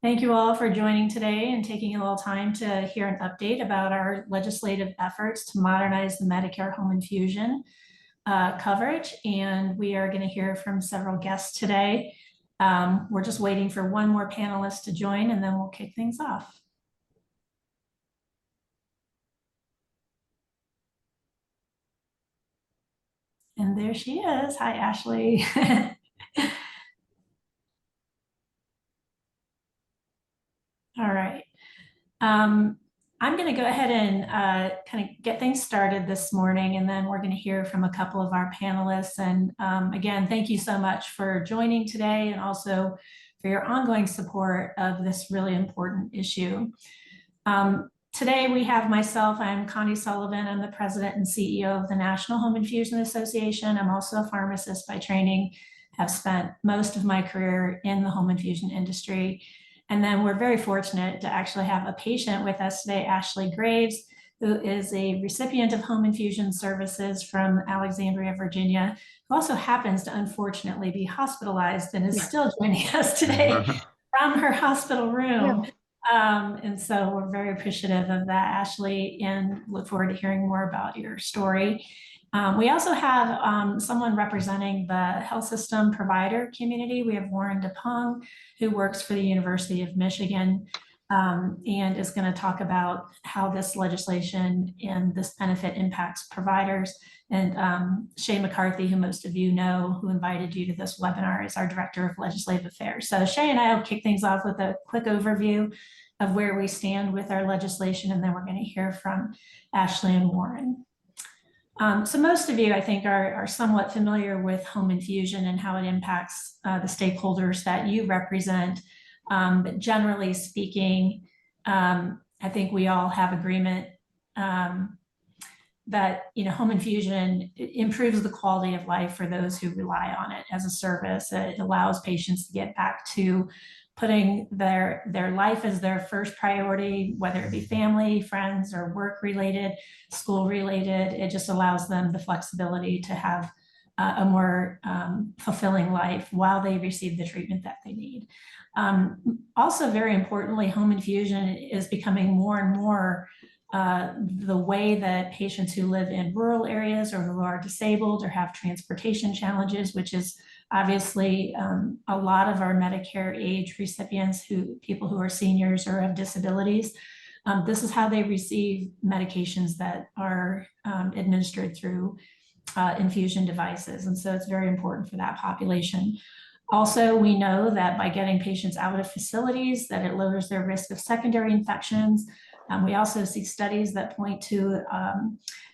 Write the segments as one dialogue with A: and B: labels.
A: Thank you all for joining today and taking a little time to hear an update about our legislative efforts to modernize the Medicare home infusion coverage. And we are going to hear from several guests today. We're just waiting for one more panelist to join, and then we'll kick things off. And there she is. Hi, Ashley. All right. I'm going to go ahead and kind of get things started this morning, and then we're going to hear from a couple of our panelists. And again, thank you so much for joining today and also for your ongoing support of this really important issue. Today we have myself, I'm Connie Sullivan. I'm the president and CEO of the National Home Infusion Association. I'm also a pharmacist by training, have spent most of my career in the home infusion industry. And then we're very fortunate to actually have a patient with us today, Ashley Graves, who is a recipient of home infusion services from Alexandria, Virginia, who also happens to unfortunately be hospitalized and is still joining us today from her hospital room. And so we're very appreciative of that, Ashley, and look forward to hearing more about your story. We also have someone representing the health system provider community. We have Warren DePong, who works for the University of Michigan, and is going to talk about how this legislation and this benefit impacts providers. And Shay McCarthy, who most of you know, who invited you to this webinar, is our Director of Legislative Affairs. So Shay and I will kick things off with a quick overview of where we stand with our legislation, and then we're going to hear from Ashley and Warren. So most of you, I think, are somewhat familiar with home infusion and how it impacts the stakeholders that you represent. But generally speaking, I think we all have agreement that home infusion improves the quality of life for those who rely on it as a service. It allows patients to get back to putting their life as their first priority, whether it be family, friends, or work related, school related. It just allows them the flexibility to have a more fulfilling life while they receive the treatment that they need. Also, very importantly, home infusion is becoming more and more the way that patients who live in rural areas or who are disabled or have transportation challenges, which is obviously a lot of our Medicare age recipients, people who are seniors or have disabilities. This is how they receive medications that are administered through infusion devices. And so it's very important for that population. Also, we know that by getting patients out of facilities, that it lowers their risk of secondary infections. We also see studies that point to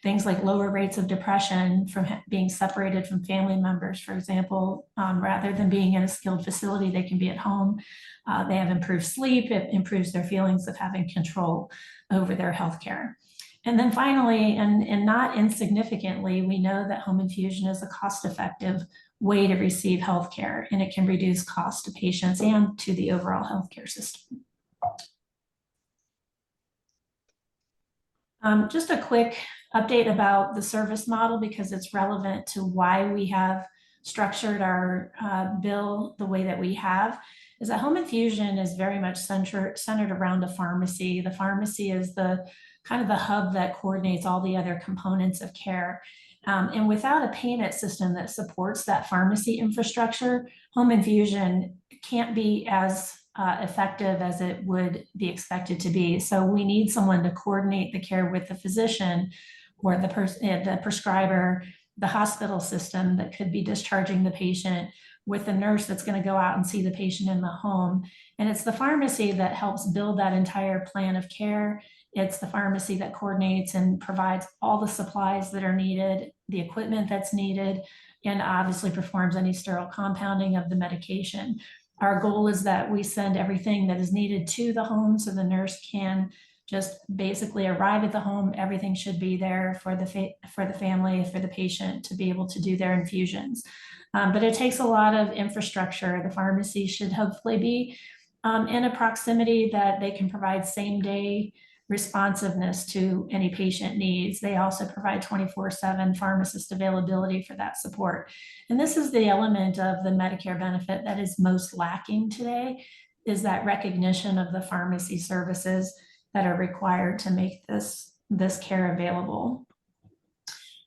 A: things like lower rates of depression from being separated from family members, for example. Rather than being in a skilled facility, they can be at home. They have improved sleep. It improves their feelings of having control over their healthcare. And then finally, and not insignificantly, we know that home infusion is a cost-effective way to receive healthcare, and it can reduce costs to patients and to the overall healthcare system. Just a quick update about the service model, because it's relevant to why we have structured our bill the way that we have, is that home infusion is very much centered around a pharmacy. The pharmacy is the kind of the hub that coordinates all the other components of care. And without a payment system that supports that pharmacy infrastructure, home infusion can't be as effective as it would be expected to be. So we need someone to coordinate the care with the physician or the prescriber, the hospital system that could be discharging the patient, with the nurse that's going to go out and see the patient in the home. And it's the pharmacy that helps build that entire plan of care. It's the pharmacy that coordinates and provides all the supplies that are needed, the equipment that's needed, and obviously performs any sterile compounding of the medication. Our goal is that we send everything that is needed to the home so the nurse can just basically arrive at the home. Everything should be there for the family, for the patient to be able to do their infusions. But it takes a lot of infrastructure. The pharmacy should hopefully be in a proximity that they can provide same-day responsiveness to any patient needs. They also provide 24/7 pharmacist availability for that support. And this is the element of the Medicare benefit that is most lacking today, is that recognition of the pharmacy services that are required to make this care available.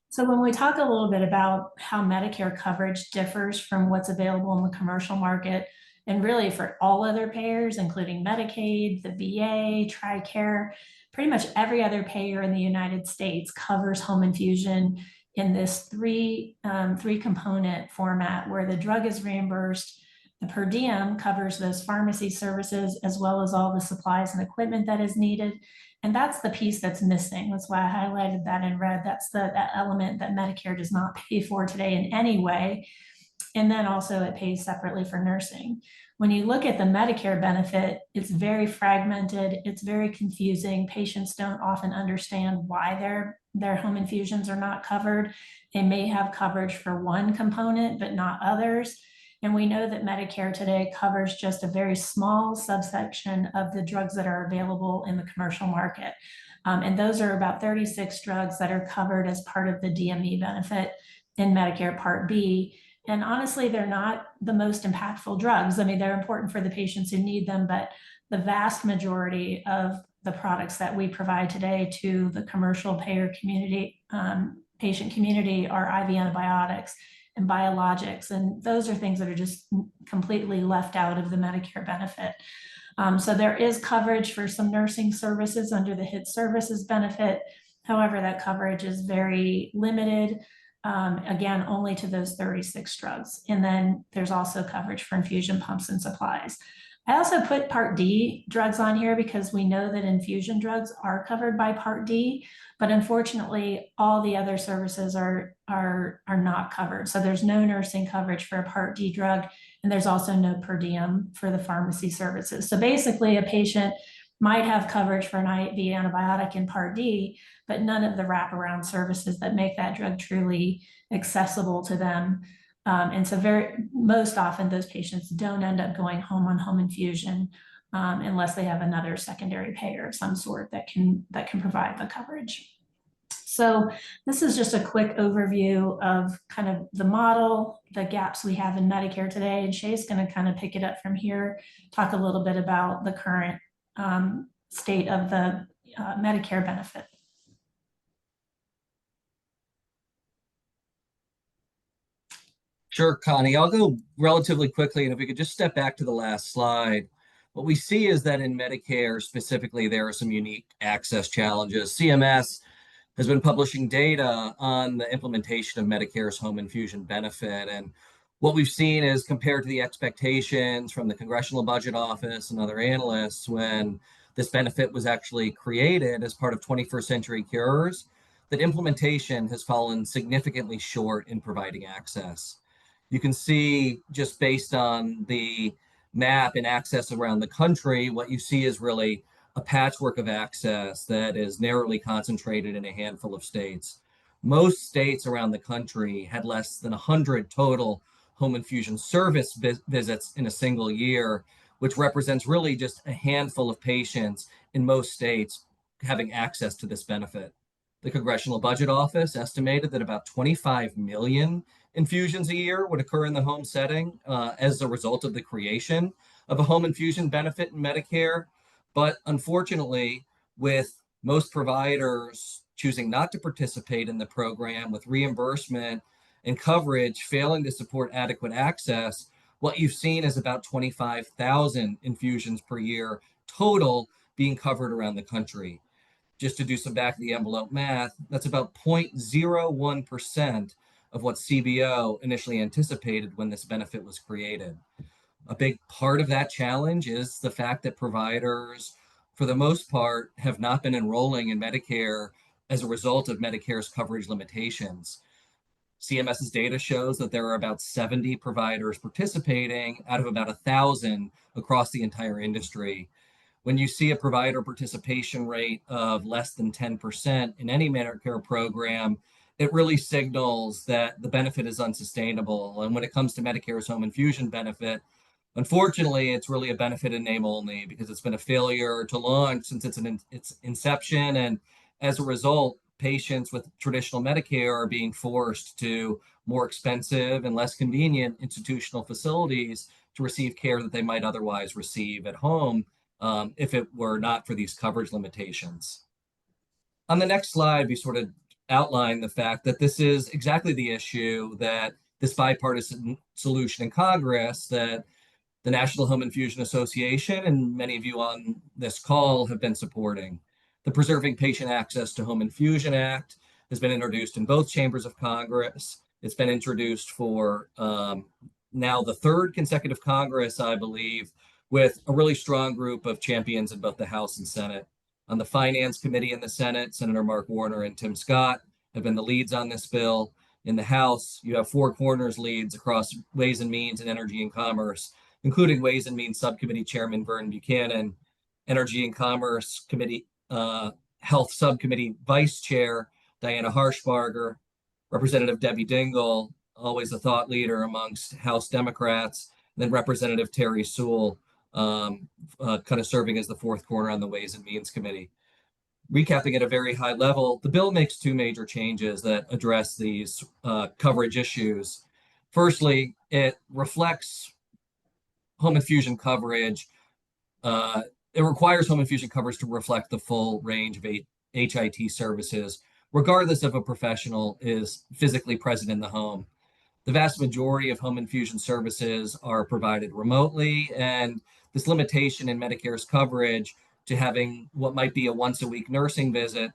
A: So when we talk a little bit about how Medicare coverage differs from what's available in the commercial market, and really for all other payers, including Medicaid, the VA, TRICARE, pretty much every other payer in the United States covers home infusion in this three component format where the drug is reimbursed, the per diem covers those pharmacy services as well as all the supplies and equipment that is needed. And that's the piece that's missing. That's why I highlighted that in red. That's that element that Medicare does not pay for today in any way. And then also it pays separately for nursing. When you look at the Medicare benefit, it's very fragmented. It's very confusing. Patients don't often understand why their home infusions are not covered. They may have coverage for one component, but not others. And we know that Medicare today covers just a very small subsection of the drugs that are available in the commercial market. And those are about 36 drugs that are covered as part of the DME benefit in Medicare Part B. And honestly, they're not the most impactful drugs. I mean, they're important for the patients who need them, but the vast majority of the products that we provide today to the commercial payer community, patient community, are IV antibiotics and biologics. And those are things that are just completely left out of the Medicare benefit. So there is coverage for some nursing services under the HIT services benefit. However, that coverage is very limited, again, only to those 36 drugs. And then there's also coverage for infusion pumps and supplies. I also put Part D drugs on here because we know that infusion drugs are covered by Part D, but unfortunately, all the other services are not covered. So there's no nursing coverage for a Part D drug, and there's also no per diem for the pharmacy services. So basically, a patient might have coverage for an IV antibiotic in Part D, but none of the wraparound services that make that drug truly accessible to them. And so most often those patients don't end up going home on home infusion unless they have another secondary payer of some sort that can provide the coverage. So this is just a quick overview of kind of the model, the gaps we have in Medicare today. And Shay's going to kind of pick it up from here, talk a little bit about the current state of the Medicare benefit.
B: Sure, Connie. I'll go relatively quickly. And if we could just step back to the last slide, what we see is that in Medicare specifically, there are some unique access challenges. CMS has been publishing data on the implementation of Medicare's home infusion benefit. And what we've seen is compared to the expectations from the Congressional Budget Office and other analysts when this benefit was actually created as part of 21st Century Cures, that implementation has fallen significantly short in providing access. You can see just based on the map and access around the country, what you see is really a patchwork of access that is narrowly concentrated in a handful of states. Most states around the country had less than 100 total home infusion service visits in a single year, which represents really just a handful of patients in most states having access to this benefit. The Congressional Budget Office estimated that about 25 million infusions a year would occur in the home setting as a result of the creation of a home infusion benefit in Medicare. But unfortunately, with most providers choosing not to participate in the program, with reimbursement and coverage failing to support adequate access, what you've seen is about 25,000 infusions per year total being covered around the country. Just to do some back of the envelope math, that's about 0.01% of what CBO initially anticipated when this benefit was created. A big part of that challenge is the fact that providers, for the most part, have not been enrolling in Medicare as a result of Medicare's coverage limitations. CMS's data shows that there are about 70 providers participating out of about 1,000 across the entire industry. When you see a provider participation rate of less than 10% in any Medicare program, it really signals that the benefit is unsustainable. And when it comes to Medicare's home infusion benefit, unfortunately, it's really a benefit in name only because it's been a failure to launch since its inception. And as a result, patients with traditional Medicare are being forced to more expensive and less convenient institutional facilities to receive care that they might otherwise receive at home if it were not for these coverage limitations. On the next slide, we sort of outline the fact that this is exactly the issue that this bipartisan solution in Congress that the National Home Infusion Association and many of you on this call have been supporting. The Preserving Patient Access to Home Infusion Act has been introduced in both chambers of Congress. It's been introduced for now the third consecutive Congress, I believe, with a really strong group of champions in both the House and Senate. On the Finance Committee in the Senate, Senator Mark Warner and Tim Scott have been the leads on this bill. In the House, you have four corners leads across Ways and Means and Energy and Commerce, including Ways and Means Subcommittee Chairman Vern Buchanan, Energy and Commerce Committee Health Subcommittee Vice Chair Diana Harshbarger, Representative Debbie Dingell, always a thought leader amongst House Democrats, and then Representative Terry Sewell, kind of serving as the fourth corner on the Ways and Means Committee. Recapping at a very high level, the bill makes two major changes that address these coverage issues. Firstly, it reflects home infusion coverage. It requires home infusion coverage to reflect the full range of HIT services, regardless if a professional is physically present in the home. The vast majority of home infusion services are provided remotely, and this limitation in Medicare's coverage to having what might be a once-a-week nursing visit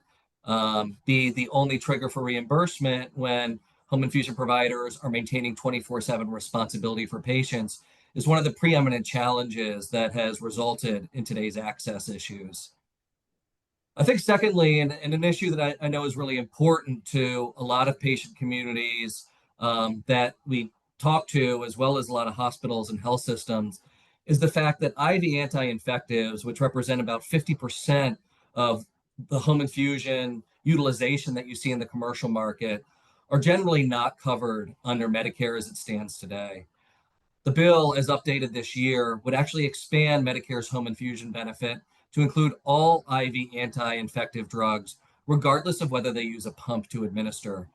B: be the only trigger for reimbursement when home infusion providers are maintaining 24/7 responsibility for patients is one of the preeminent challenges that has resulted in today's access issues. I think secondly, and an issue that I know is really important to a lot of patient communities that we talk to, as well as a lot of hospitals and health systems, is the fact that IV anti-infectives, which represent about 50% of the home infusion utilization that you see in the commercial market, are generally not covered under Medicare as it stands today. The bill, as updated this year, would actually expand Medicare's home infusion benefit to include all IV anti-infective drugs, regardless of whether they use a pump to administer.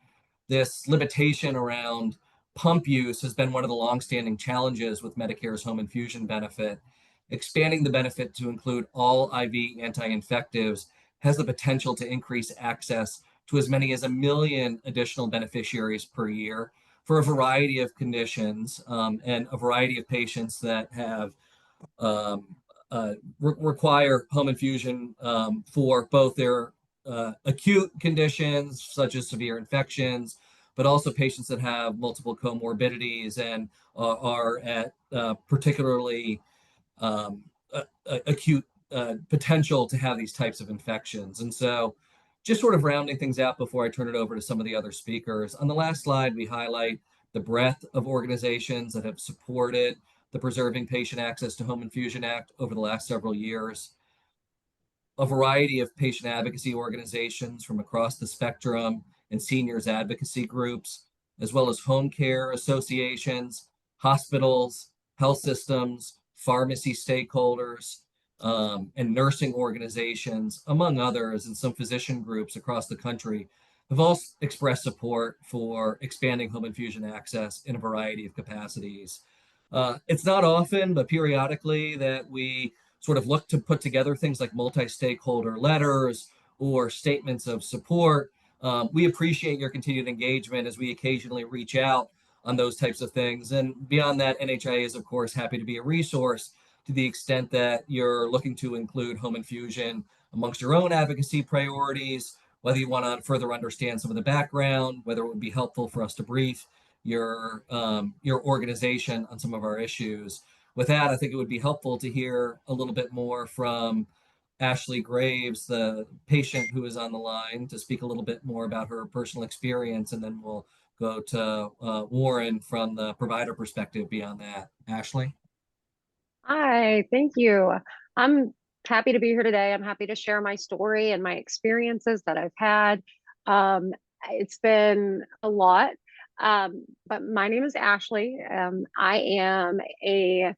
B: This limitation around pump use has been one of the longstanding challenges with Medicare's home infusion benefit. Expanding the benefit to include all IV anti-infectives has the potential to increase access to as many as 1 million additional beneficiaries per year for a variety of conditions and a variety of patients that have require home infusion for both their acute conditions, such as severe infections, but also patients that have multiple comorbidities and are at particularly acute potential to have these types of infections. And so just sort of rounding things out before I turn it over to some of the other speakers. On the last slide, we highlight the breadth of organizations that have supported the Preserving Patient Access to Home Infusion Act over the last several years. A variety of patient advocacy organizations from across the spectrum and seniors advocacy groups, as well as home care associations, hospitals, health systems, pharmacy stakeholders, and nursing organizations, among others, and some physician groups across the country have all expressed support for expanding home infusion access in a variety of capacities. It's not often, but periodically, that we sort of look to put together things like multi-stakeholder letters or statements of support. We appreciate your continued engagement as we occasionally reach out on those types of things. And beyond that, NHIA is, of course, happy to be a resource to the extent that you're looking to include home infusion amongst your own advocacy priorities, whether you want to further understand some of the background, whether it would be helpful for us to brief your organization on some of our issues. With that, I think it would be helpful to hear a little bit more from Ashley Graves, the patient who is on the line, to speak a little bit more about her personal experience, and then we'll go to Warren from the provider perspective beyond that. Ashley?
C: Hi, thank you. I'm happy to be here today. I'm happy to share my story and my experiences that I've had. It's been a lot, but my name is Ashley. I am a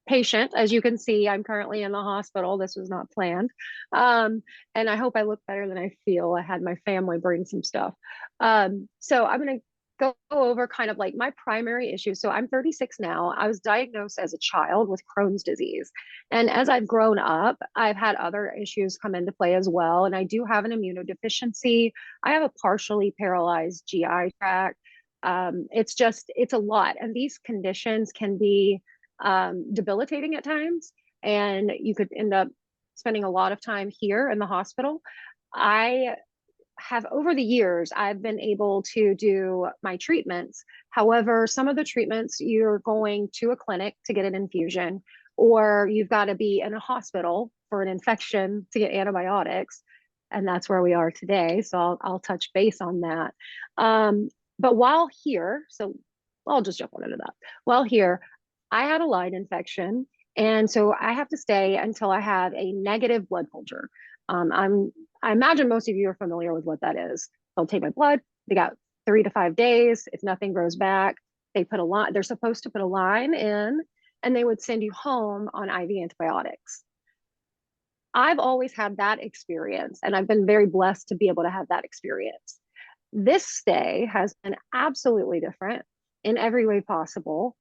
C: patient. As you can see, I'm currently in the hospital. This was not planned. And I hope I look better than I feel. I had my family bring some stuff. So I'm going to go over kind of like my primary issue. So I'm 36 now. I was diagnosed as a child with Crohn's disease. And as I've grown up, I've had other issues come into play as well. And I do have an immunodeficiency. I have a partially paralyzed GI tract. It's a lot. And these conditions can be debilitating at times. And you could end up spending a lot of time here in the hospital. I have over the years, I've been able to do my treatments. However, some of the treatments, you're going to a clinic to get an infusion, or you've got to be in a hospital for an infection to get antibiotics. And that's where we are today. So I'll touch base on that. But while here, so I'll just jump into that. While here, I had a line infection. And so I have to stay until I have a negative blood culture. I imagine most of you are familiar with what that is. They'll take my blood. They got 3 to 5 days. If nothing grows back, they put a line. They're supposed to put a line in, and they would send you home on IV antibiotics. I've always had that experience, and I've been very blessed to be able to have that experience. This stay has been absolutely different in every way possible.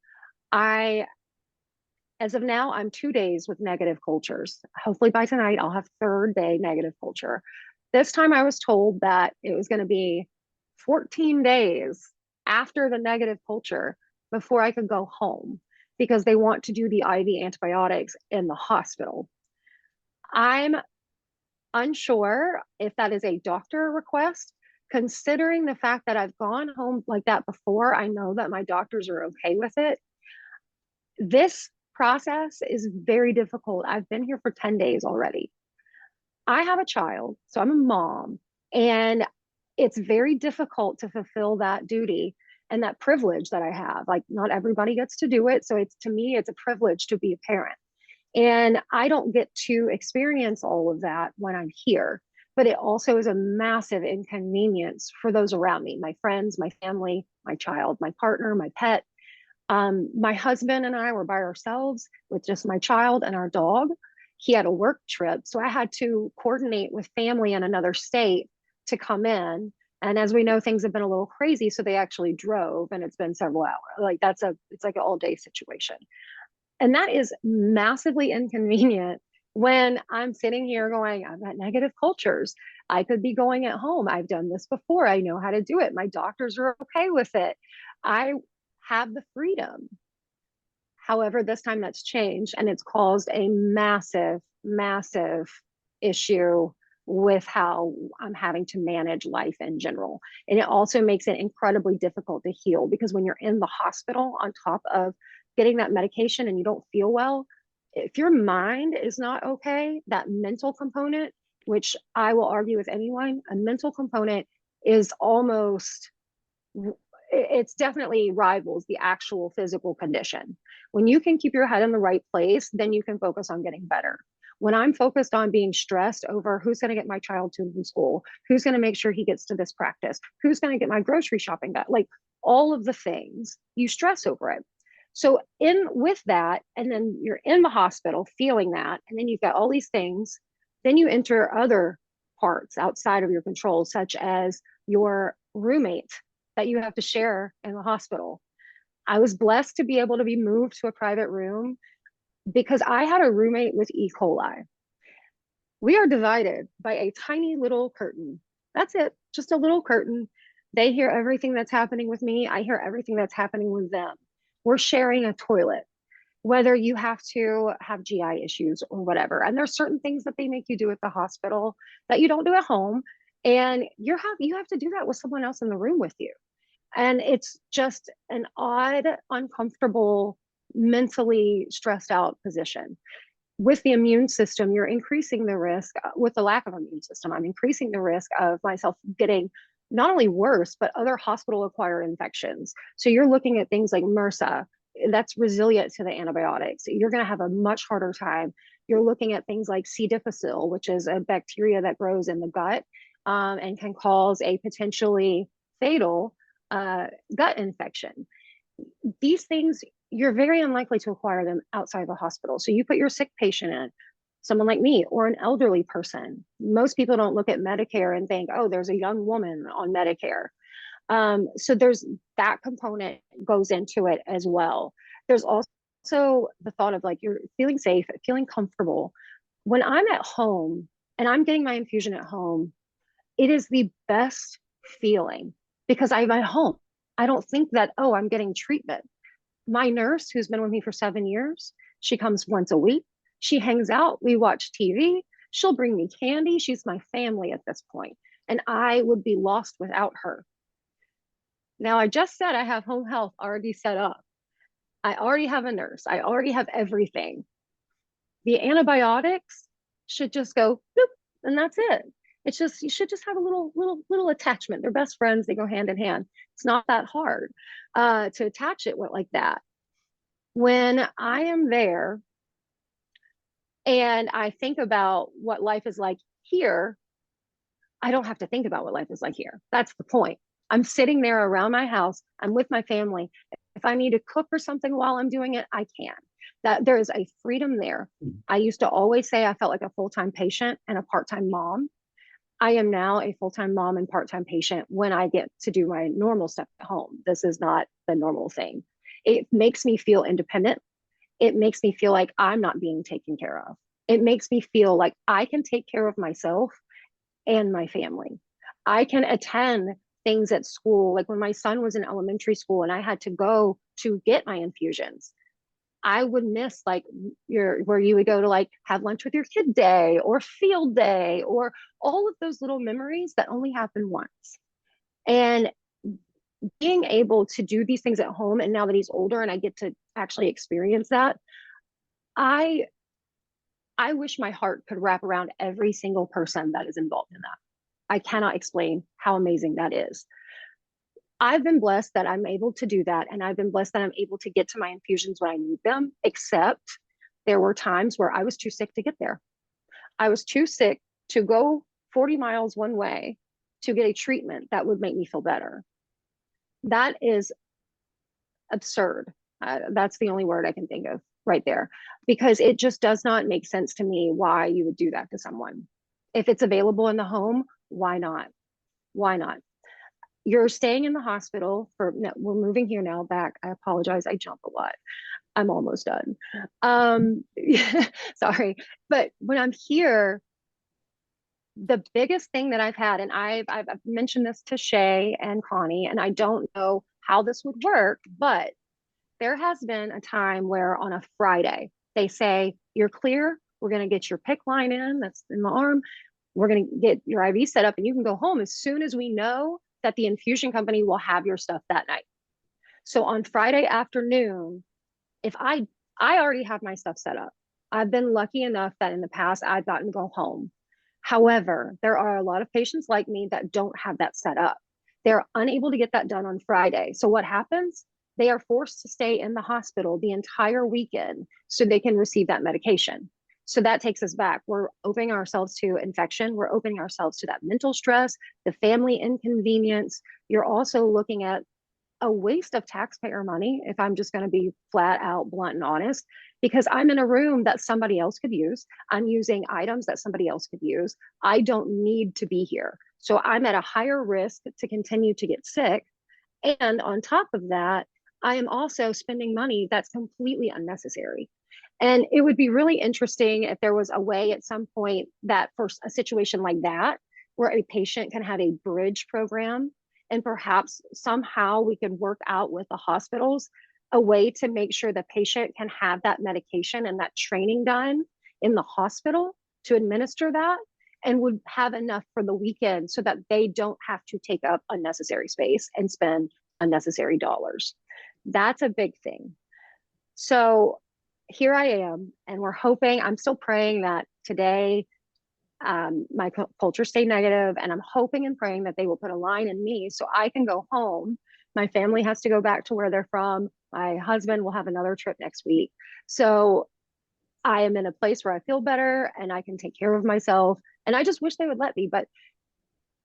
C: As of now, I'm 2 days with negative cultures. Hopefully by tonight, I'll have 3rd day negative culture. This time I was told that it was going to be 14 days after the negative culture before I could go home because they want to do the IV antibiotics in the hospital. I'm unsure if that is a doctor request. Considering the fact that I've gone home like that before, I know that my doctors are okay with it. This process is very difficult. I've been here for 10 days already. I have a child, so I'm a mom, and it's very difficult to fulfill that duty and that privilege that I have. Like, not everybody gets to do it. So to me, it's a privilege to be a parent. And I don't get to experience all of that when I'm here, but it also is a massive inconvenience for those around me, my friends, my family, my child, my partner, my pet. My husband and I were by ourselves with just my child and our dog. He had a work trip, so I had to coordinate with family in another state to come in. And as we know, things have been a little crazy, so they actually drove, and it's been several hours. Like it's like an all-day situation. And that is massively inconvenient when I'm sitting here going, I've got negative cultures. I could be going at home. I've done this before. I know how to do it. My doctors are okay with it. I have the freedom. However, this time that's changed, and it's caused a massive, massive issue with how I'm having to manage life in general. And it also makes it incredibly difficult to heal because when you're in the hospital on top of getting that medication and you don't feel well, if your mind is not okay, that mental component, which I will argue with anyone, a mental component is almost, it's definitely rivals the actual physical condition. When you can keep your head in the right place, then you can focus on getting better. When I'm focused on being stressed over who's going to get my child to school, who's going to make sure he gets to this practice, who's going to get my grocery shopping done, like all of the things, you stress over it. So with that, and then you're in the hospital feeling that, and then you've got all these things, then you enter other parts outside of your control, such as your roommate that you have to share in the hospital. I was blessed to be able to be moved to a private room because I had a roommate with E. coli. We are divided by a tiny little curtain. That's it, just a little curtain. They hear everything that's happening with me. I hear everything that's happening with them. We're sharing a toilet, whether you have to have GI issues or whatever. And there's certain things that they make you do at the hospital that you don't do at home. And you have to do that with someone else in the room with you. And it's just an odd, uncomfortable, mentally stressed out position. With the immune system, you're increasing the risk. With the lack of immune system, I'm increasing the risk of myself getting not only worse, but other hospital-acquired infections. So you're looking at things like MRSA, that's resilient to the antibiotics. You're going to have a much harder time. You're looking at things like C. difficile, which is a bacteria that grows in the gut and can cause a potentially fatal gut infection. These things, you're very unlikely to acquire them outside of a hospital. So you put your sick patient in, someone like me or an elderly person. Most people don't look at Medicare and think, oh, there's a young woman on Medicare. So there's that component goes into it as well. There's also the thought of like you're feeling safe, feeling comfortable. When I'm at home and I'm getting my infusion at home, it is the best feeling because I'm at home. I don't think that, oh, I'm getting treatment. My nurse, who's been with me for 7 years, she comes once a week. She hangs out. We watch TV. She'll bring me candy. She's my family at this point, and I would be lost without her. Now, I just said I have home health already set up. I already have a nurse. I already have everything. The antibiotics should just go boop, and that's it. It's just you should just have a little attachment. They're best friends. They go hand in hand. It's not that hard to attach it like that. When I am there and I think about what life is like here, I don't have to think about what life is like here. That's the point. I'm sitting there around my house. I'm with my family. If I need to cook or something while I'm doing it, I can. That there is a freedom there. I used to always say I felt like a full-time patient and a part-time mom. I am now a full-time mom and part-time patient when I get to do my normal stuff at home. This is not the normal thing. It makes me feel independent. It makes me feel like I'm not being taken care of. It makes me feel like I can take care of myself and my family. I can attend things at school. Like when my son was in elementary school and I had to go to get my infusions, I would miss like where you would go to like have lunch with your kid day or field day or all of those little memories that only happen once. And being able to do these things at home, and now that he's older and I get to actually experience that, I wish my heart could wrap around every single person that is involved in that. I cannot explain how amazing that is. I've been blessed that I'm able to do that, and I've been blessed that I'm able to get to my infusions when I need them, except there were times where I was too sick to get there. I was too sick to go 40 miles one way to get a treatment that would make me feel better. That is absurd. That's the only word I can think of right there, because it just does not make sense to me why you would do that to someone. If it's available in the home, why not? Why not? You're staying in the hospital for, no, we're moving here now back. I apologize. I jump a lot. I'm almost done. Sorry. But when I'm here, the biggest thing that I've had, and I've mentioned this to Shay and Connie, and I don't know how this would work, but there has been a time where on a Friday, they say, you're clear. We're going to get your PICC line in, that's in the arm. We're going to get your IV set up and you can go home as soon as we know that the infusion company will have your stuff that night. So on Friday afternoon, if I already have my stuff set up. I've been lucky enough that in the past I've gotten to go home. However, there are a lot of patients like me that don't have that set up. They're unable to get that done on Friday. So what happens? They are forced to stay in the hospital the entire weekend so they can receive that medication. So that takes us back. We're opening ourselves to infection. We're opening ourselves to that mental stress, the family inconvenience. You're also looking at a waste of taxpayer money, if I'm just going to be flat out blunt and honest, because I'm in a room that somebody else could use. I'm using items that somebody else could use. I don't need to be here. So I'm at a higher risk to continue to get sick. And on top of that, I am also spending money that's completely unnecessary. And it would be really interesting if there was a way at some point that for a situation like that, where a patient can have a bridge program, and perhaps somehow we could work out with the hospitals a way to make sure the patient can have that medication and that training done in the hospital to administer that, and would have enough for the weekend so that they don't have to take up unnecessary space and spend unnecessary dollars. That's a big thing. So here I am, and we're hoping, I'm still praying that today my culture stay negative, and I'm hoping and praying that they will put a line in me so I can go home. My family has to go back to where they're from. My husband will have another trip next week. So I am in a place where I feel better and I can take care of myself. And I just wish they would let me, but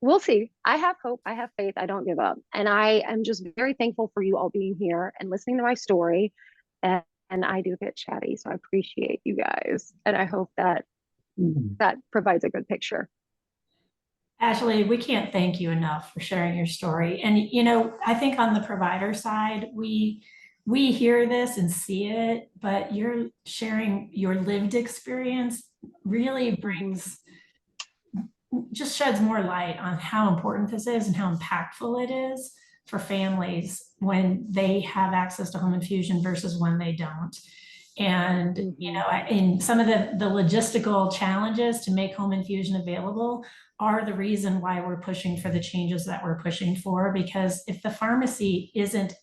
C: we'll see. I have hope. I have faith. I don't give up. And I am just very thankful for you all being here and listening to my story. And I do get chatty, so I appreciate you guys. And I hope that that provides a good picture.
A: Ashley, we can't thank you enough for sharing your story. And you know, I think on the provider side, we hear this and see it, but you're sharing your lived experience really brings just sheds more light on how important this is and how impactful it is for families when they have access to home infusion versus when they don't. And you know, in some of the logistical challenges to make home infusion available are the reason why we're pushing for the changes that we're pushing for. Because if the pharmacy isn't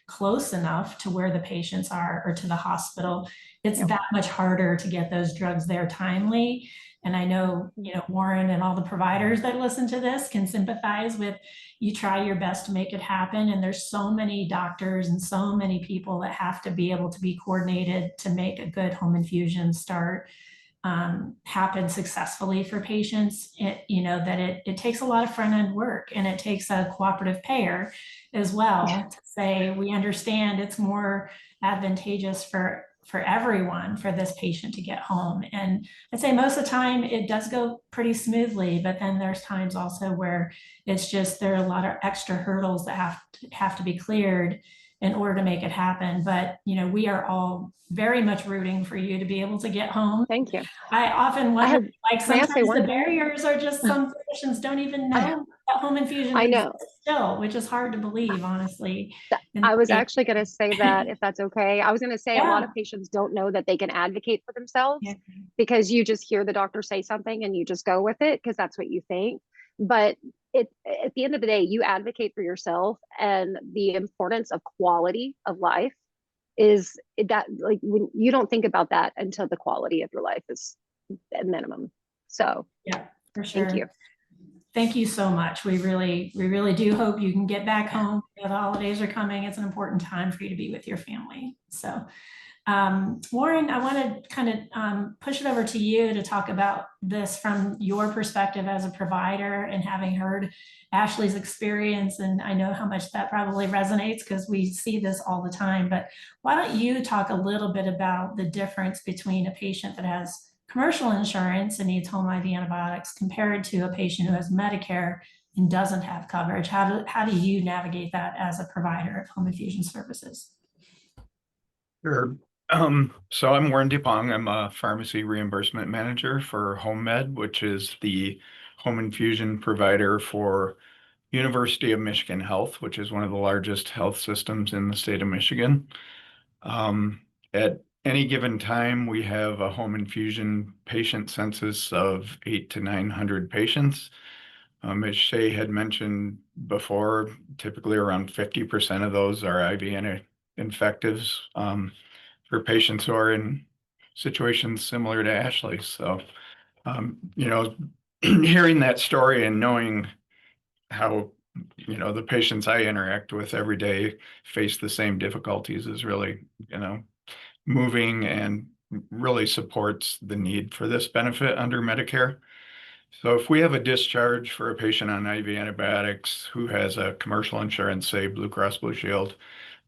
A: close enough to where the patients are or to the hospital, it's that much harder to get those drugs there timely. And I know, you know, Warren and all the providers that listen to this can sympathize with you try your best to make it happen. And there's so many doctors and so many people that have to be able to be coordinated to make a good home infusion start happen successfully for patients. You know, that it takes a lot of front end work, and it takes a cooperative payer as well to say, we understand it's more advantageous for everyone for this patient to get home. And I'd say most of the time it does go pretty smoothly, but then there's times also where it's just, there are a lot of extra hurdles that have to be cleared in order to make it happen. But, you know, we are all very much rooting for you to be able to get home.
C: Thank you.
A: I often wonder, like, sometimes the
C: thing?
A: barriers are just some physicians don't even know that home infusion exists still, which is hard to believe, honestly.
C: I was actually going to say that, if that's okay. I was going to say a lot of patients don't know that they can advocate for themselves because you just hear the doctor say something and you just go with it because that's what you think. But at the end of the day, you advocate for yourself, and the importance of quality of life is that, like, when you don't think about that until the quality of your life is at minimum. So
A: yeah, for sure.
C: Thank you.
A: Thank you so much. We really do hope you can get back home. You know, the holidays are coming. It's an important time for you to be with your family. So Warren, I want to kind of push it over to you to talk about this from your perspective as a provider and having heard Ashley's experience. And I know how much that probably resonates because we see this all the time. But why don't you talk a little bit about the difference between a patient that has commercial insurance and needs home IV antibiotics compared to a patient who has Medicare and doesn't have coverage? How do you navigate that as a provider of home infusion services?
D: Sure. So I'm Warren DuPong. I'm a pharmacy reimbursement manager for HomeMed, which is the home infusion provider for University of Michigan Health, which is one of the largest health systems in the state of Michigan. At any given time, we have a home infusion patient census of 800 to 900 patients. As Shay had mentioned before, typically around 50% of those are IV anti-infectives for patients who are in situations similar to Ashley's. So, you know, hearing that story and knowing how, you know, the patients I interact with every day face the same difficulties is really, you know, moving, and really supports the need for this benefit under Medicare. So if we have a discharge for a patient on IV antibiotics who has a commercial insurance, say Blue Cross Blue Shield,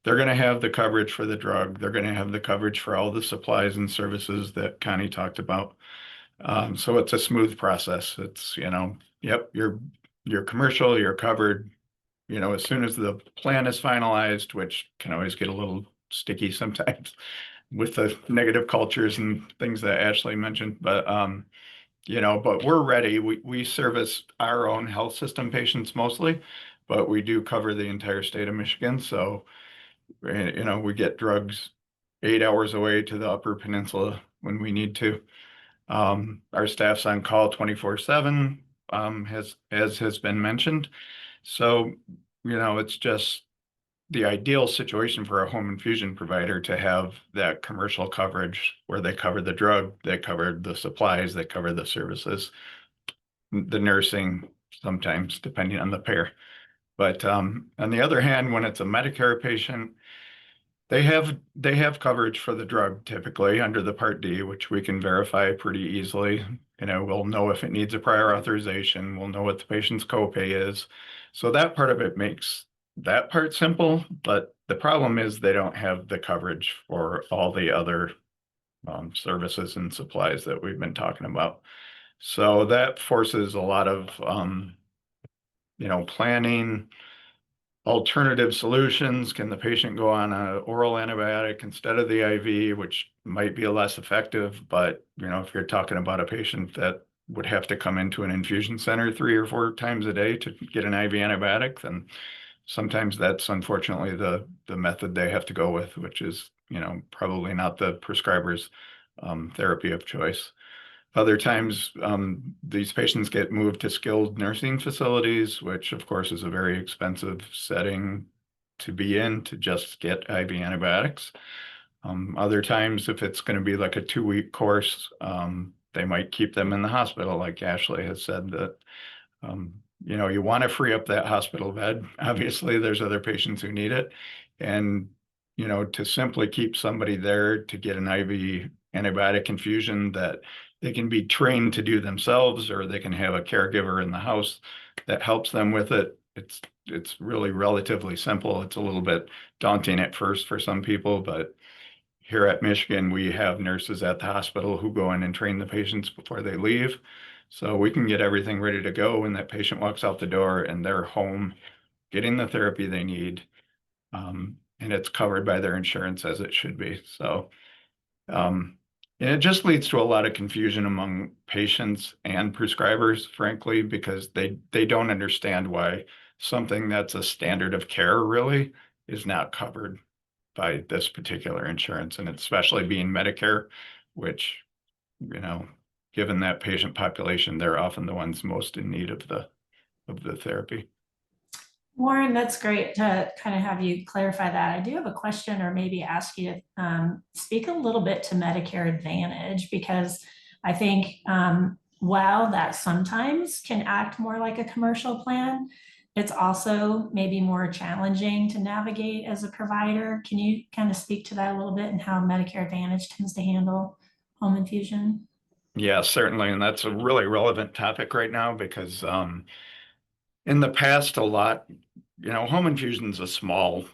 D: they're going to have the coverage for the drug. They're going to have the coverage for all the supplies and services that Connie talked about. So it's a smooth process. It's, you know, yep, you're commercial, you're covered. You know, as soon as the plan is finalized, which can always get a little sticky sometimes with the negative cultures and things that Ashley mentioned, but you know, but we're ready. We service our own health system patients mostly, but we do cover the entire state of Michigan. So, you know, we get drugs 8 hours away to the Upper Peninsula when we need to. Our staff's on call 24/7, as has been mentioned. So, you know, it's just the ideal situation for a home infusion provider to have that commercial coverage where they cover the drug, they cover the supplies, they cover the services, the nursing, sometimes depending on the payer. But on the other hand, when it's a Medicare patient, they have coverage for the drug typically under the Part D, which we can verify pretty easily. You know, we'll know if it needs a prior authorization. We'll know what the patient's copay is. So that part of it makes that part simple. But the problem is they don't have the coverage for all the other services and supplies that we've been talking about. So that forces a lot of, planning, alternative solutions. Can the patient go on an oral antibiotic instead of the IV, which might be less effective, but if you're talking about a patient that would have to come into an infusion center 3 or 4 times a day to get an IV antibiotic, then sometimes that's unfortunately the method they have to go with, which is, probably not the prescriber's therapy of choice. Other times, these patients get moved to skilled nursing facilities, which of course is a very expensive setting to be in to just get IV antibiotics. Other times, if it's going to be like a 2-week course, they might keep them in the hospital, like Ashley has said that, you want to free up that hospital bed. Obviously, there's other patients who need it. And, to simply keep somebody there to get an IV antibiotic infusion that they can be trained to do themselves, or they can have a caregiver in the house that helps them with it. It's really relatively simple. It's a little bit daunting at first for some people, but here at Michigan, we have nurses at the hospital who go in and train the patients before they leave. So we can get everything ready to go when that patient walks out the door and they're home getting the therapy they need. And it's covered by their insurance as it should be. So, and it just leads to a lot of confusion among patients and prescribers, frankly, because they don't understand why something that's a standard of care really is not covered by this particular insurance, and especially being Medicare, which, given that patient population, they're often the ones most in need of the therapy.
A: Warren, that's great to kind of have you clarify that. I do have a question, or maybe ask you to speak a little bit to Medicare Advantage, because I think while that sometimes can act more like a commercial plan, it's also maybe more challenging to navigate as a provider. Can you kind of speak to that a little bit, and how Medicare Advantage tends to handle home infusion?
D: Yeah, certainly. And that's a really relevant topic right now because in the past, a lot, home infusion is a small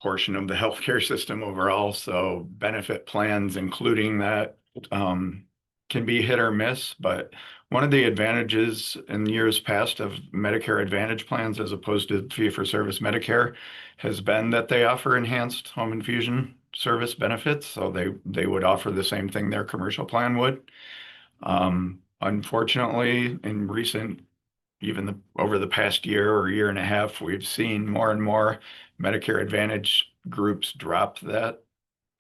D: portion of the healthcare system overall. So benefit plans, including that, can be hit or miss. But one of the advantages in years past of Medicare Advantage plans, as opposed to fee-for-service Medicare, has been that they offer enhanced home infusion service benefits. So they would offer the same thing their commercial plan would. Unfortunately, in recent, over the past year or year and a half, we've seen more and more Medicare Advantage groups drop that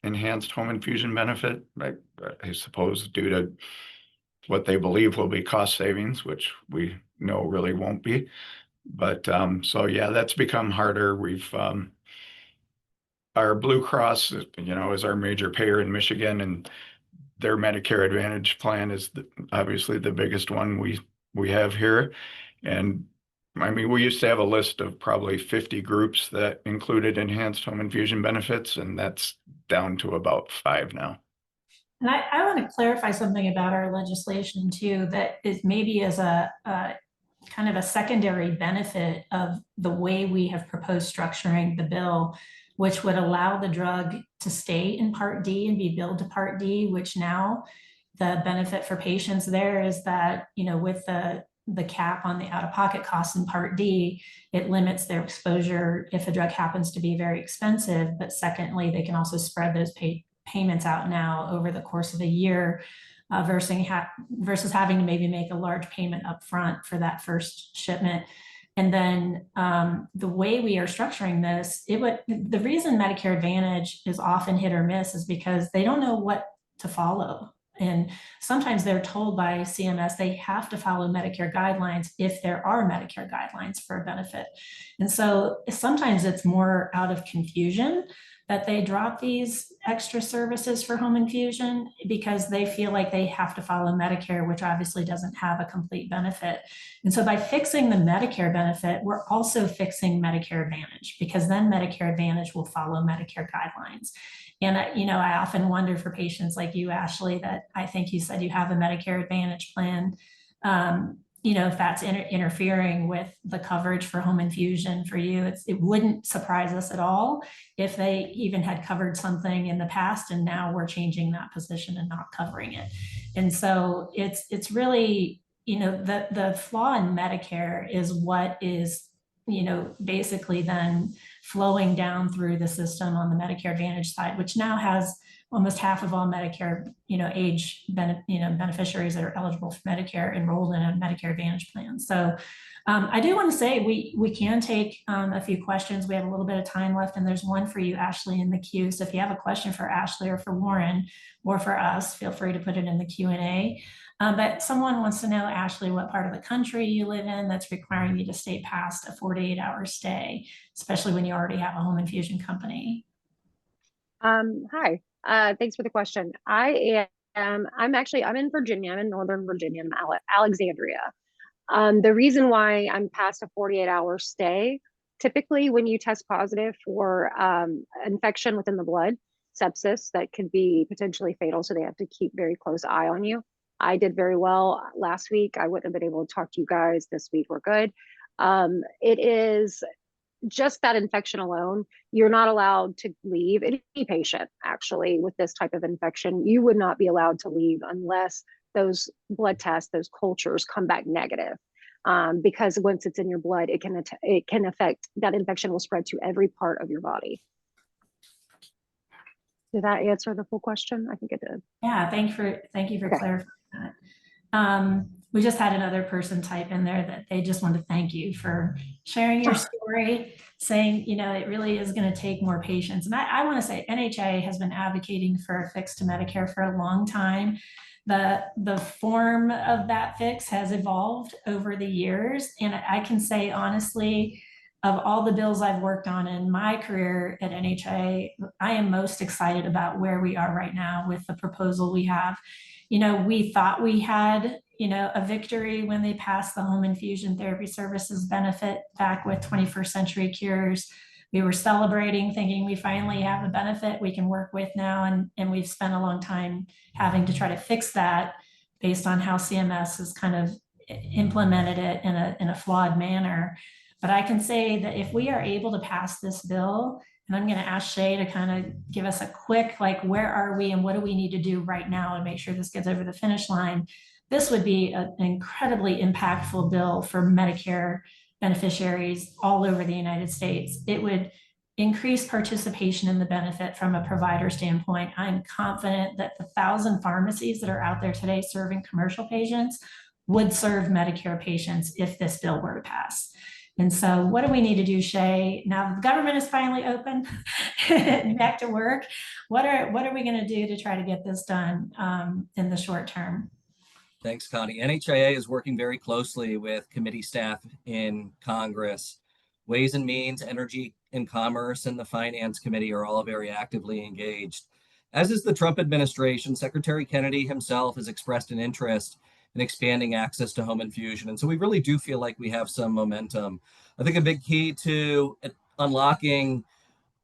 D: enhanced home infusion benefit, I suppose due to what they believe will be cost savings, which we know really won't be. But so yeah, that's become harder. Our Blue Cross, is our major payer in Michigan, and their Medicare Advantage plan is obviously the biggest one we have here. And I mean, we used to have a list of probably 50 groups that included enhanced home infusion benefits, and that's down to about 5 now.
A: And I want to clarify something about our legislation too, that is maybe as a kind of a secondary benefit of the way we have proposed structuring the bill, which would allow the drug to stay in Part D and be billed to Part D, which now the benefit for patients there is that, with the cap on the out-of-pocket costs in Part D, it limits their exposure if a drug happens to be very expensive. But secondly, they can also spread those payments out now over the course of a year, versus having to maybe make a large payment up front for that first shipment. And then the way we are structuring this, the reason Medicare Advantage is often hit or miss is because they don't know what to follow. And sometimes they're told by CMS they have to follow Medicare guidelines if there are Medicare guidelines for a benefit. And so sometimes it's more out of confusion that they drop these extra services for home infusion, because they feel like they have to follow Medicare, which obviously doesn't have a complete benefit. And so by fixing the Medicare benefit, we're also fixing Medicare Advantage, because then Medicare Advantage will follow Medicare guidelines. And I often wonder for patients like you, Ashley, that I think you said you have a Medicare Advantage plan. if that's interfering with the coverage for home infusion for you. It wouldn't surprise us at all if they even had covered something in the past and now we're changing that position and not covering it. And so it's really, the flaw in Medicare is what is, basically then flowing down through the system on the Medicare Advantage side, which now has almost half of all Medicare, beneficiaries that are eligible for Medicare enrolled in a Medicare Advantage plan. So I do want to say we can take a few questions. We have a little bit of time left, and there's one for you, Ashley, in the queue. So if you have a question for Ashley or for Warren or for us, feel free to put it in the Q&A. But someone wants to know, Ashley, what part of the country you live in that's requiring you to stay past a 48-hour stay, especially when you already have a home infusion company.
C: Hi, thanks for the question. I'm in Virginia. I'm in Northern Virginia, in Alexandria. The reason why I'm past a 48-hour stay, typically when you test positive for infection within the blood, sepsis, that could be potentially fatal, so they have to keep very close eye on you. I did very well last week. I wouldn't have been able to talk to you guys this week. We're good. It is just that infection alone. You're not allowed to leave. Any patient actually with this type of infection, you would not be allowed to leave unless those blood tests, those cultures come back negative. Because once it's in your blood, it can affect, that infection will spread to every part of your body. Did that answer the full question? I think it did.
A: Yeah, thank you for clarifying that. We just had another person type in there that they just want to thank you for sharing your story, saying, it really is going to take more patients. And I want to say NHIA has been advocating for a fix to Medicare for a long time. The form of that fix has evolved over the years. And I can say, honestly, of all the bills I've worked on in my career at NHIA, I am most excited about where we are right now with the proposal we have. We thought we had, a victory when they passed the home infusion therapy services benefit back with 21st Century Cures. We were celebrating, thinking we finally have a benefit we can work with now. And we've spent a long time having to try to fix that based on how CMS has kind of implemented it in a flawed manner. But I can say that if we are able to pass this bill, and I'm going to ask Shay to kind of give us a quick, where are we and what do we need to do right now to make sure this gets over the finish line? This would be an incredibly impactful bill for Medicare beneficiaries all over the United States. It would increase participation in the benefit from a provider standpoint. I'm confident that the 1,000 pharmacies that are out there today serving commercial patients would serve Medicare patients if this bill were to pass. And so what do we need to do, Shay? Now the government is finally open, back to work. What are we going to do to try to get this done in the short term?
B: Thanks, Connie. NHIA is working very closely with committee staff in Congress. Ways and Means, Energy and Commerce, and the Finance Committee are all very actively engaged. As is the Trump administration, Secretary Kennedy himself has expressed an interest in expanding access to home infusion. And so we really do feel like we have some momentum. I think a big key to unlocking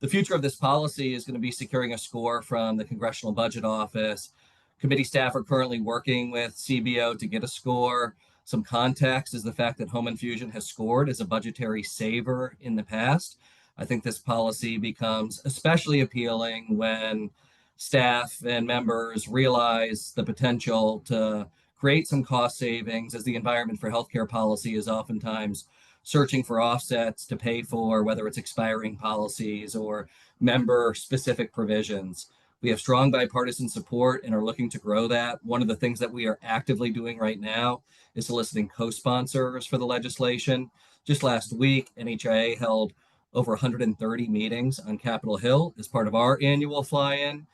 B: the future of this policy is going to be securing a score from the Congressional Budget Office. Committee staff are currently working with CBO to get a score. Some context is the fact that home infusion has scored as a budgetary saver in the past. I think this policy becomes especially appealing when staff and members realize the potential to create some cost savings, as the environment for healthcare policy is oftentimes searching for offsets to pay for whether it's expiring policies or member-specific provisions. We have strong bipartisan support and are looking to grow that. One of the things that we are actively doing right now is soliciting co-sponsors for the legislation. Just last week, NHIA held over 130 meetings on Capitol Hill as part of our annual fly-in.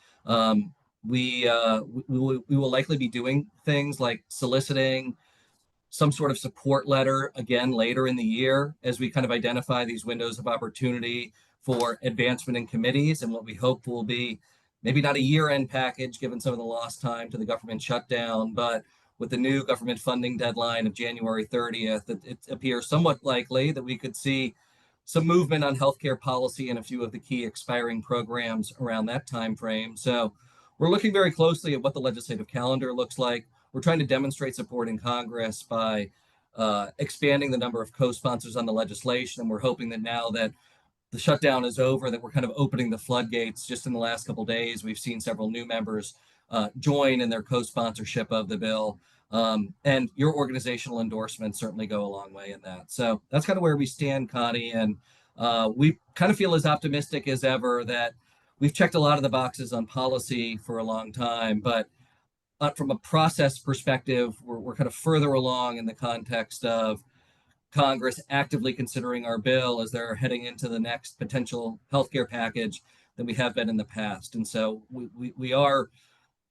B: We will likely be doing things like soliciting some sort of support letter again later in the year as we kind of identify these windows of opportunity for advancement in committees and what we hope will be maybe not a year-end package given some of the lost time to the government shutdown, but with the new government funding deadline of January 30th, it appears somewhat likely that we could see some movement on healthcare policy and a few of the key expiring programs around that time frame. So we're looking very closely at what the legislative calendar looks like. We're trying to demonstrate support in Congress by expanding the number of co-sponsors on the legislation. And we're hoping that now that the shutdown is over, that we're kind of opening the floodgates. Just in the last couple of days, we've seen several new members join in their co-sponsorship of the bill. And your organizational endorsements certainly go a long way in that. So that's kind of where we stand, Connie. And we kind of feel as optimistic as ever that we've checked a lot of the boxes on policy for a long time, but from a process perspective, we're kind of further along in the context of Congress actively considering our bill as they're heading into the next potential healthcare package than we have been in the past. And so we are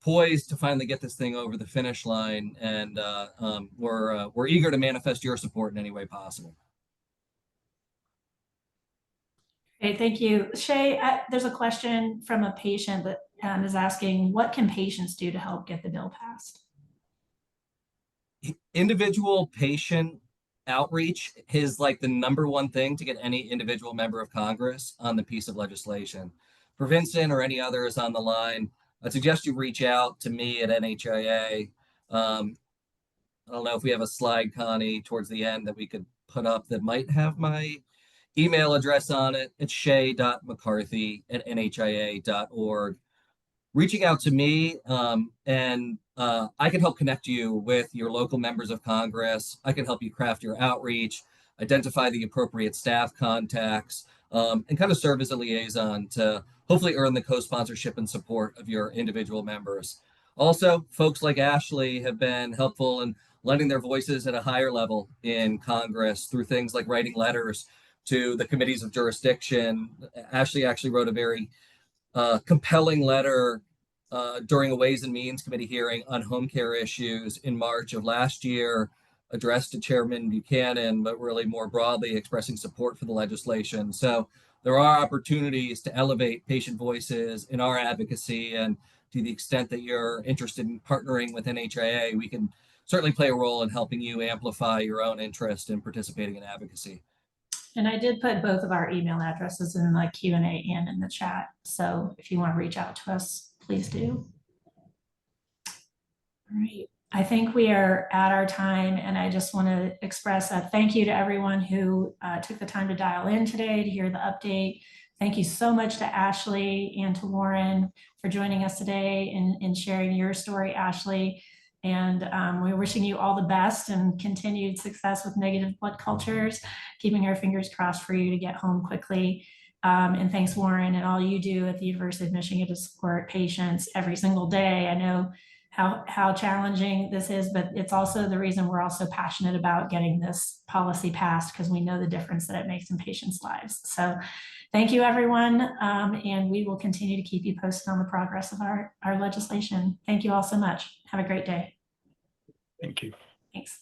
B: poised to finally get this thing over the finish line, and we're eager to manifest your support in any way possible.
A: Okay, thank you. Shay, there's a question from a patient that is asking, what can patients do to help get the bill passed?
B: Individual patient outreach is like the number one thing to get any individual member of Congress on the piece of legislation. For Vincent or any others on the line, I'd suggest you reach out to me at NHIA. I don't know if we have a slide, Connie, towards the end that we could put up that might have my email address on it. It's shay.mccarthy@nhia.org. Reaching out to me, and I can help connect you with your local members of Congress. I can help you craft your outreach, identify the appropriate staff contacts, and kind of serve as a liaison to hopefully earn the co-sponsorship and support of your individual members. Also, folks like Ashley have been helpful in lending their voices at a higher level in Congress through things like writing letters to the committees of jurisdiction. Ashley actually wrote a very compelling letter during a Ways and Means Committee hearing on home care issues in March of last year, addressed to Chairman Buchanan, but really more broadly expressing support for the legislation. So there are opportunities to elevate patient voices in our advocacy, and to the extent that you're interested in partnering with NHIA, we can certainly play a role in helping you amplify your own interest in participating in advocacy.
A: And I did put both of our email addresses in the Q&A and in the chat. So if you want to reach out to us, please do. All right. I think we are at our time, and I just want to express a thank you to everyone who took the time to dial in today to hear the update. Thank you so much to Ashley and to Lauren for joining us today and sharing your story, Ashley. And we're wishing you all the best and continued success with negative blood cultures, keeping our fingers crossed for you to get home quickly. And thanks, Warren, and all you do at the University of Michigan to support patients every single day. I know how challenging this is, but it's also the reason we're also passionate about getting this policy passed, because we know the difference that it makes in patients' lives. So thank you, everyone. And we will continue to keep you posted on the progress of our legislation. Thank you all so much. Have a great day.
D: Thank you.
A: Thanks.